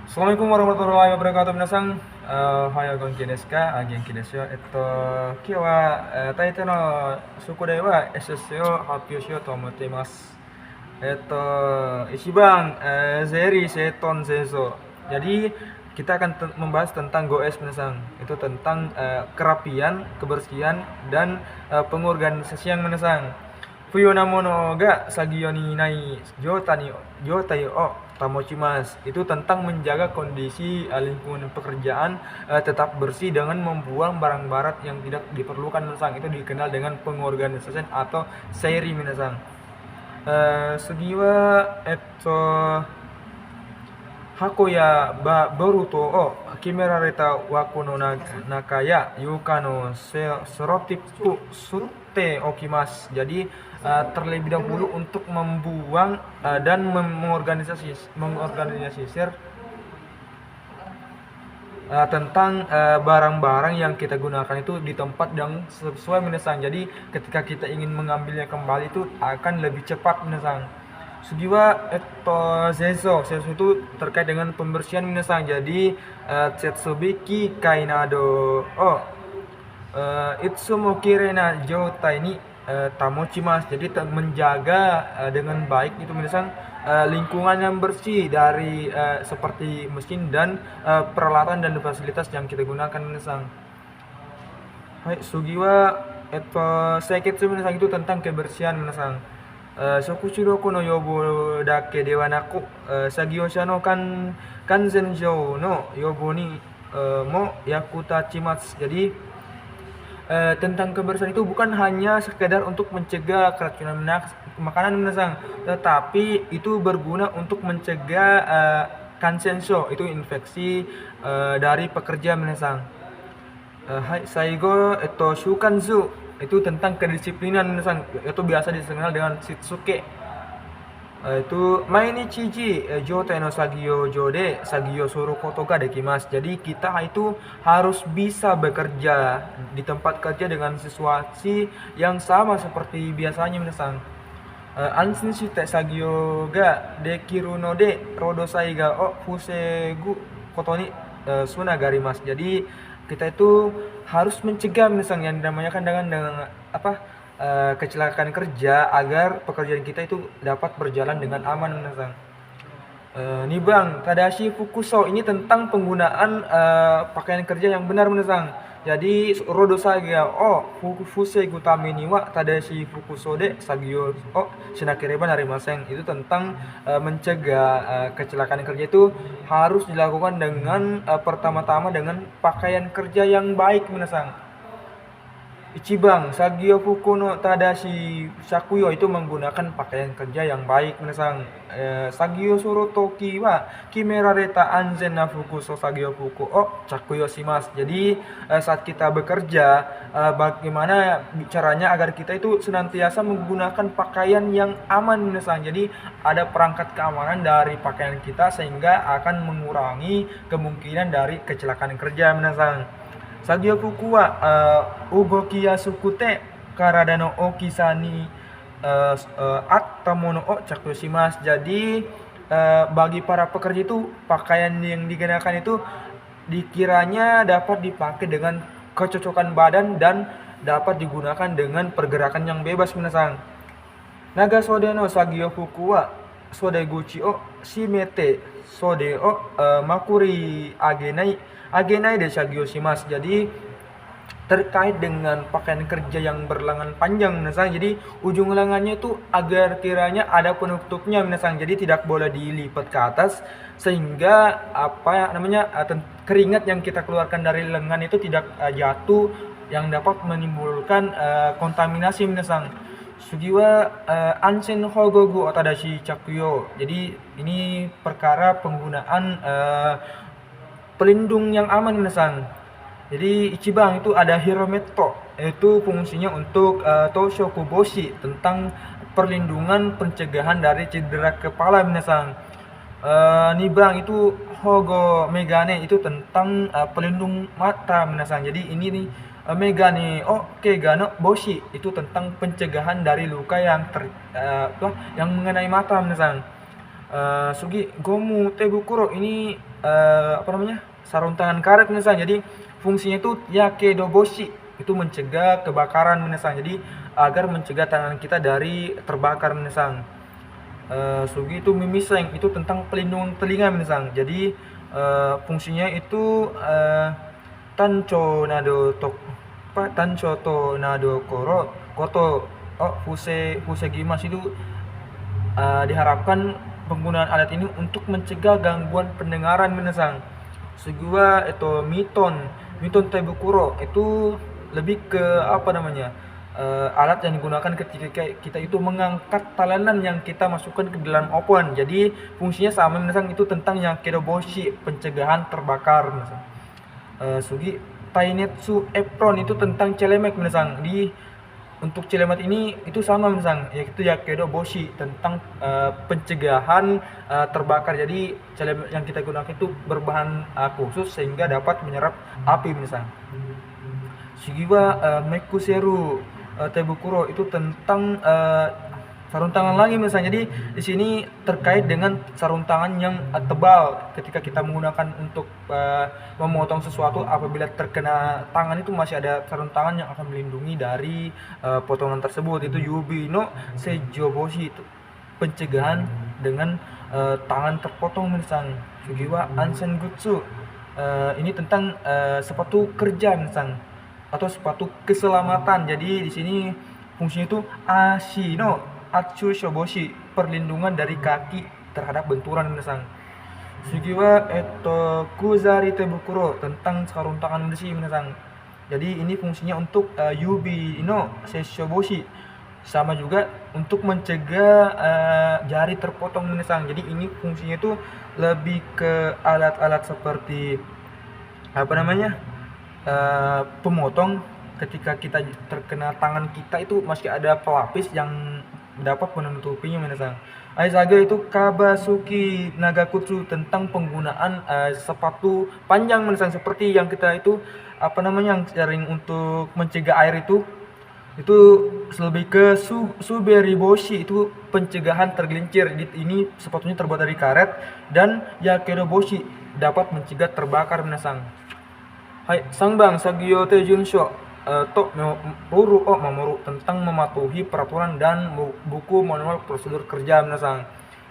Assalamualaikum warahmatullahi wabarakatuh. Minasan, ohayo gonki desu ka? Genki desu yo. Kiyo wa taite no sukudai wa SSC o happyou shiyou to omotte imasu. Ichiban zeri seton seizo. Jadi kita akan membahas tentang goes minasan. Itu tentang kerapian, kebersihan dan pengorganisasian minasan. Fuyo na mono ga sagiyo ni nai jotai o tamochimasu. Itu tentang menjaga kondisi lingkungan pekerjaan tetap bersih dengan membuang barang-barang yang tidak diperlukan minasan. Itu dikenal dengan pengorganisasian atau seiri minasan. Sugi wa hako ya boru to o kimerareta wako no naka ya yuka no serotipu sutte okimasu. Jadi terlebih dahulu untuk membuang dan mengorganisasir tentang barang-barang yang kita gunakan itu di tempat yang sesuai minasan. Jadi ketika kita ingin mengambilnya kembali itu akan lebih cepat minasan. Sugiwa seiso itu terkait dengan pembersihan minasan. Jadi setsubiki kainado itsumo kirena jotai ni tamochimasu. Jadi menjaga dengan baik itu minasan lingkungan yang bersih dari seperti mesin dan peralatan dan fasilitas yang kita gunakan minasan. Hai, sugiwa seiketsu minasan itu tentang kebersihan minasan. Shokuchiroku no yobo dake de wa naku sagyosha no kanzenshou no yobo ni mo yakutachimasu. Jadi tentang kebersihan itu bukan hanya sekedar untuk mencegah keracunan makanan minasan, tetapi itu berguna untuk mencegah kansensho, itu infeksi dari pekerja minasan. Hai, saigo shukanzu itu tentang kedisiplinan minasan. Itu biasa dikenal dengan shitsuke. Itu mainichi jotai no sagiyo jode sagiyo suru koto ga dekimasu. Jadi kita itu harus bisa bekerja di tempat kerja dengan situasi yang sama seperti biasanya minasan. Ansin shite sagiyo ga dekiru no de rodosai ga o fusegu koto ni sunagarimasu. Jadi kita itu harus mencegah minasan yang dinamakan dengan kecelakaan kerja agar pekerjaan kita itu dapat berjalan dengan aman minasan. Nih bang, tadashi fukuso ini tentang penggunaan pakaian kerja yang benar minasan. Jadi rodosai ga fusegu tame ni wa tadashi fukuso de sagiyo shinakereba narimasen. Itu tentang mencegah kecelakaan kerja itu harus dilakukan dengan pertama-tama dengan pakaian kerja yang baik minasan. Ichiban sagiyo fuku no tadashi shakuyo itu menggunakan pakaian kerja yang baik minasan. Sagiyo suru toki wa kimerareta anzen na fuku so sagiyo fuku o shakuyo shimasu. Jadi saat kita bekerja bagaimana caranya agar kita itu senantiasa menggunakan pakaian yang aman minasan. Jadi ada perangkat keamanan dari pakaian kita sehingga akan mengurangi kemungkinan dari kecelakaan kerja minasan. Sagiyo fuku wa ugoki yasuku te karada no okisa ni atta mono o chakuyo shimasu. Jadi bagi para pekerja itu pakaian yang dikenakan itu dikiranya dapat dipakai dengan kecocokan badan dan dapat digunakan dengan pergerakan yang bebas minasan. Naga sode no sagiyo fuku wa sode guchi o shimete sode o makuri agenai de sagiyo shimasu. Jadi terkait dengan pakaian kerja yang berlengan panjang minasan. Jadi ujung lengannya itu agar kiranya ada penutupnya minasan. Jadi tidak boleh dilipat ke atas sehingga keringat yang kita keluarkan dari lengan itu tidak jatuh yang dapat menimbulkan kontaminasi minasan. Sugiwa ansen hogogu otadashi chakuyo. Jadi ini perkara penggunaan pelindung yang aman minasan. Jadi ichiban itu ada hirometo, itu fungsinya untuk toshoku boshi, tentang perlindungan pencegahan dari cedera kepala minasan. Nibang itu hogo megane, itu tentang pelindung mata minasan. Jadi ini nih megane gano boshi, itu tentang pencegahan dari luka yang mengenai mata minasan. Sugi gomu tebukuro ini apa namanya, sarung tangan karet minasan. Jadi fungsinya itu yakedoboshi, itu mencegah kebakaran minasan. Jadi agar mencegah tangan kita dari terbakar minasan. Sugi itu mimiseng, itu tentang pelindung telinga minasan. Jadi fungsinya itu tancho nado tok apa tancho to nado koto fuse gimas itu diharapkan penggunaan alat ini untuk mencegah gangguan pendengaran minasan. Sugua itu miton tebukuro itu lebih ke apa namanya, alat yang digunakan ketika kita itu mengangkat talenan yang kita masukkan ke dalam oven. Jadi fungsinya sama minasan, itu tentang yang kedoboshi, pencegahan terbakar minasan. Sugi tainetsu apron itu tentang celemek minasan. Untuk celemek ini itu sama minasan, yaitu yakedoboshi, tentang pencegahan terbakar. Jadi celemek yang kita gunakan itu berbahan khusus sehingga dapat menyerap api minasan. Shigiwa mekuseru tebukuro itu tentang sarung tangan lagi misalnya. Jadi di sini terkait dengan sarung tangan yang tebal ketika kita menggunakan untuk memotong sesuatu. Apabila terkena tangan itu masih ada sarung tangan yang akan melindungi dari potongan tersebut. Itu yubi no seijoboshi, itu pencegahan dengan tangan terpotong misalnya. Sugiwa ansen gutsu, ini tentang sepatu kerja misalnya, atau sepatu keselamatan. Jadi di sini fungsinya itu ashino atsu shoboshi, perlindungan dari kaki terhadap benturan minasan. Sugiwa kuzari tebukuro, tentang sarung tangan bersih minasan. Jadi ini fungsinya untuk yubi no seishoboshi, sama juga untuk mencegah jari terpotong minasan. Jadi ini fungsinya itu lebih ke alat-alat seperti apa namanya, pemotong. Ketika kita terkena tangan kita itu masih ada pelapis yang dapat menutupinya minasan. Aisaga itu kabasuki nagakutsu, tentang penggunaan sepatu panjang minasan, seperti yang kita itu apa namanya, yang sering untuk mencegah air itu lebih ke suberiboshi, itu pencegahan tergelincir. Ini sepatunya terbuat dari karet. Dan yakedoboshi, dapat mencegah terbakar minasan. Hai sangbang sagyo tejunsho to ruru mamoru, tentang mematuhi peraturan dan buku manual prosedur kerja minasan.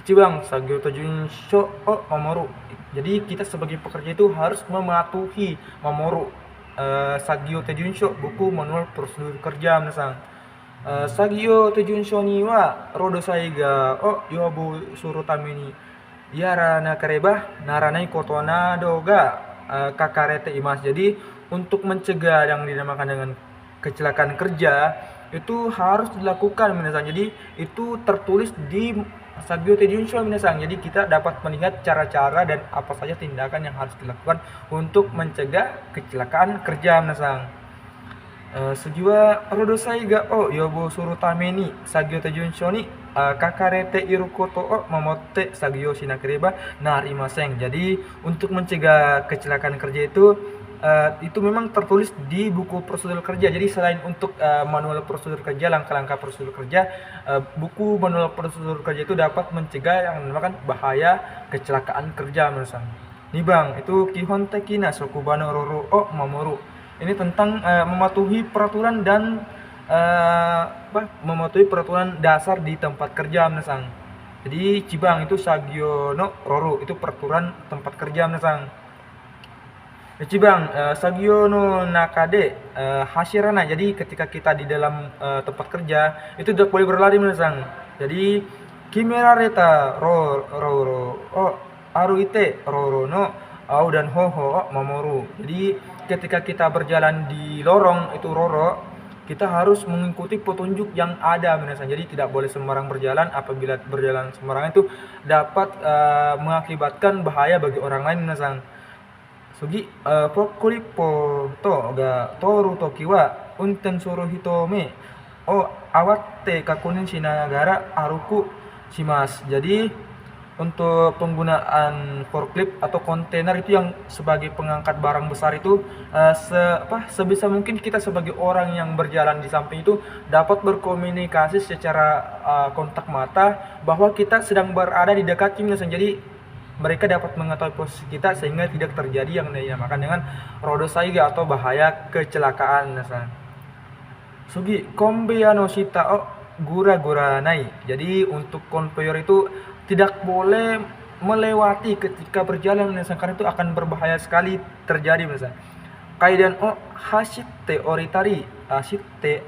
Ichibang sagyo tejunsho mamoru, jadi kita sebagai pekerja itu harus mematuhi mamoru sagyo tejunsho, buku manual prosedur kerja minasan. Sagyo tejunsho ni wa rodosai ga yobu suru tameni yara nakareba naranai kotona doga kakarete imas. Jadi untuk mencegah yang dinamakan dengan kecelakaan kerja itu harus dilakukan minasan. Jadi itu tertulis di Sagyo Tejunsho minasan. Jadi kita dapat melihat cara-cara dan apa saja tindakan yang harus dilakukan untuk mencegah kecelakaan kerja minasan. Sujiwa rodosai ga yobo suru tameni Sagyo Tejunsho ni kakarete iru koto mamotte sagyo shinakereba narimasen. Jadi untuk mencegah kecelakaan kerja itu memang tertulis di buku prosedur kerja. Jadi selain untuk manual prosedur kerja, langkah-langkah prosedur kerja, buku manual prosedur kerja itu dapat mencegah yang dinamakan bahaya kecelakaan kerja minasan. Nih bang, itu kihon tekina sokubano roro mamoru. Ini tentang mematuhi peraturan dan mematuhi peraturan dasar di tempat kerja minasan. Jadi cibang itu sagyo no roro, itu peraturan tempat kerja minasan. Ichibang sagyo no nakade hashirana. Jadi ketika kita di dalam tempat kerja itu tidak boleh berlari minasan. Jadi kimerareta ro aruite roro no au dan hoho mamoru. Jadi ketika kita berjalan di lorong itu roro, kita harus mengikuti petunjuk yang ada minasan. Jadi tidak boleh sembarang berjalan. Apabila berjalan sembarangan itu dapat mengakibatkan bahaya bagi orang lain minasan. Sugi prokuripo to ga toru toki wa unten suru hitome awatte kakunin shinagara aruku shimasu. Jadi untuk penggunaan forklift atau kontainer itu yang sebagai pengangkat barang besar itu sebisa mungkin kita sebagai orang yang berjalan di samping itu dapat berkomunikasi secara kontak mata bahwa kita sedang berada di dekat minasan. Jadi mereka dapat mengetahui posisi kita sehingga tidak terjadi yang dinamakan dengan rodosaiga atau bahaya kecelakaan. Sugi konveyor no shita o gura-gura nai. Jadi untuk konveyor itu tidak boleh melewati ketika berjalan, karena itu akan berbahaya sekali terjadi. Kaidan o hashite oritari hashite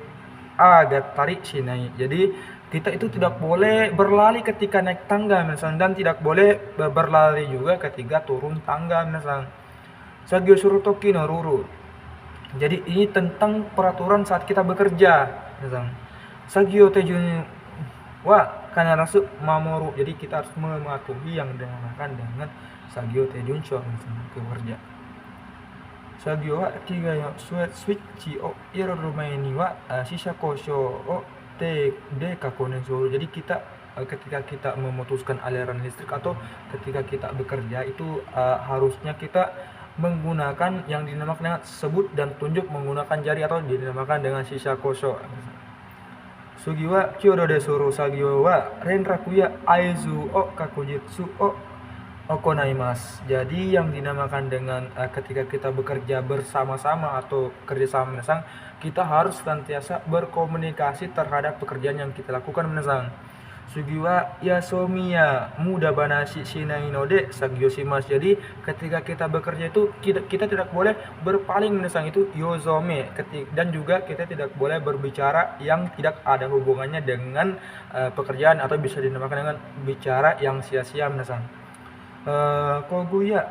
agatari shinai. Jadi kita itu tidak boleh berlari ketika naik tangga dan tidak boleh berlari juga ketika turun tangga Sagyo surutoki no ruru. Jadi ini tentang peraturan saat kita bekerja Sagyo tejun wa kanarasu mamoru. Jadi kita harus mematuhi yang dinamakan dengan Sagyo tejun sho kerja. Sagyo wa kiga yo switch o iroru mae ni wa shisha kosho o te de kakonen suru. Jadi kita ketika kita memutuskan aliran listrik atau ketika kita bekerja itu harusnya kita menggunakan yang dinamakan dengan sebut dan tunjuk menggunakan jari atau dinamakan dengan shisha kosho. Sugi wa kyodo de suru sagyo wa renraku ya aizu o kakujitsu o okonaimasu. Jadi yang dinamakan dengan ketika kita bekerja bersama-sama atau kerjasama kita harus senantiasa berkomunikasi terhadap pekerjaan yang kita lakukan Sugi wa yasomiya muda banashi shinai no de sagyo shimasu. Jadi ketika kita bekerja itu kita tidak boleh berpaling itu yozome, dan juga kita tidak boleh berbicara yang tidak ada hubungannya dengan pekerjaan atau bisa dinamakan dengan bicara yang sia-sia Koguya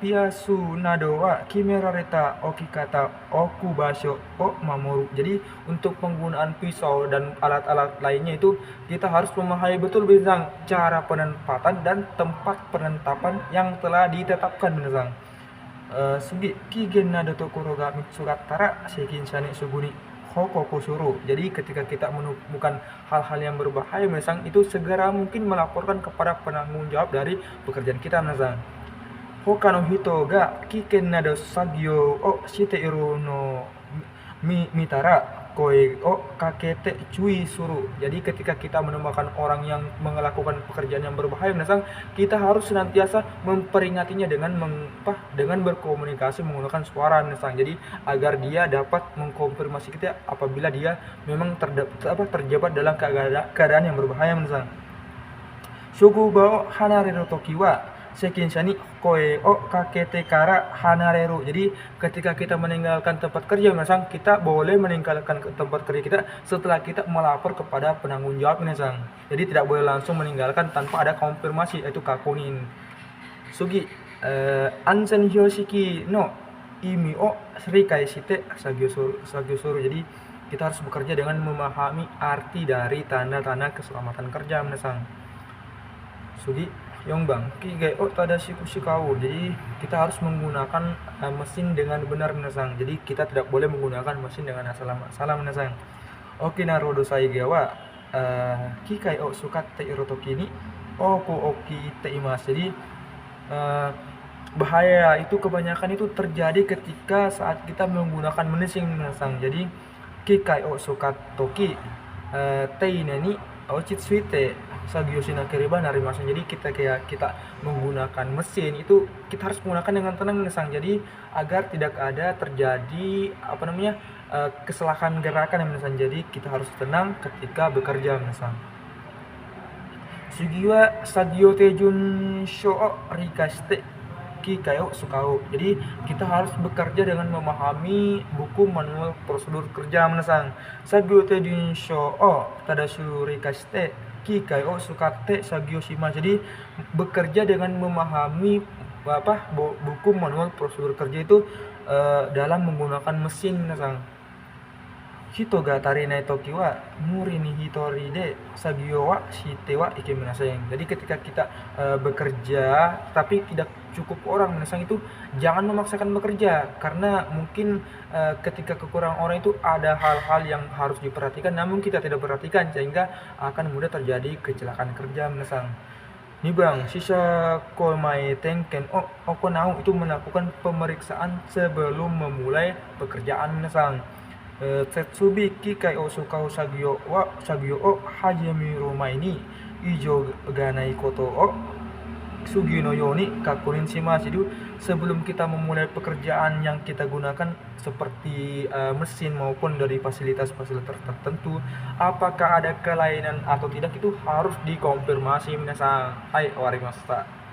piasu nado wa kimerareta okikata okubasho o mamoru. Jadi untuk penggunaan pisau dan alat-alat lainnya itu kita harus memahami betul tentang cara penempatan dan tempat penetapan yang telah ditetapkan Sugi kigen nado tokoro ga mitsugatara seikin shane suguni hokoku suruh. Jadi ketika kita menemukan hal-hal yang berbahaya itu segera mungkin melaporkan kepada penanggung jawab dari pekerjaan kita Hoka no hito ga kiken nado sagyo o shite iru no mitara koi o kakete cui suru. Jadi ketika kita menemukan orang yang melakukan pekerjaan yang berbahaya kita harus senantiasa memperingatinya dengan berkomunikasi menggunakan suara Jadi agar dia dapat mengkonfirmasi kita apabila dia memang terjebak dalam keadaan yang berbahaya Sugu bao hanareru toki wa sekinsha ni koe o kakete kara hanareru. Jadi ketika kita meninggalkan tempat kerja kita boleh meninggalkan tempat kerja kita setelah kita melapor kepada penanggung jawab Jadi tidak boleh langsung meninggalkan tanpa ada konfirmasi, yaitu kakunin. Sugi ansen hyoshiki no imi o srikai shite sagyo suru. Jadi kita harus bekerja dengan memahami arti dari tanda-tanda keselamatan kerja Sugi Yongbang kigai o tadashi kushikau. Jadi kita harus menggunakan mesin dengan benar Jadi kita tidak boleh menggunakan mesin dengan salah Oki narodo saige wa kikai o sukatte irotoki ni oku oki teimasu. Jadi bahaya itu kebanyakan itu terjadi ketika saat kita menggunakan mesin Jadi kikai o sukatoki teine ni ochitsuite sagyo shinakereba narimasu. Jadi kita menggunakan mesin itu kita harus menggunakan dengan tenang Jadi agar tidak ada terjadi kesalahan gerakan Jadi kita harus tenang ketika bekerja Sugi wa sagyo tejun sho rikashite kikai o sukao. Jadi kita harus bekerja dengan memahami buku manual prosedur kerja Sagyo tejun sho tadashu rikashite kikai o sukatte sagyo shima. Jadi bekerja dengan memahami buku manual prosedur kerja itu dalam menggunakan mesin Hito ga tarinai toki wa muri ni hitori de sagyo wa shite wa ikeminasai. Jadi ketika kita bekerja tapi tidak cukup orang itu jangan memaksakan bekerja, karena mungkin ketika kekurangan orang itu ada hal-hal yang harus diperhatikan namun kita tidak perhatikan sehingga akan mudah terjadi kecelakaan kerja Nih bang, sisa komai tenken okonau itu melakukan pemeriksaan sebelum memulai pekerjaan Tetsubi kikai o sukao sagyo o hajemiru mai ni ijo ga nai koto o Sugino Yoni kakunin sih Mas. Jadi sebelum kita memulai pekerjaan yang kita gunakan seperti mesin maupun dari fasilitas-fasilitas tertentu, apakah ada kelainan atau tidak itu harus dikonfirmasi minasan. Hai, warimashita.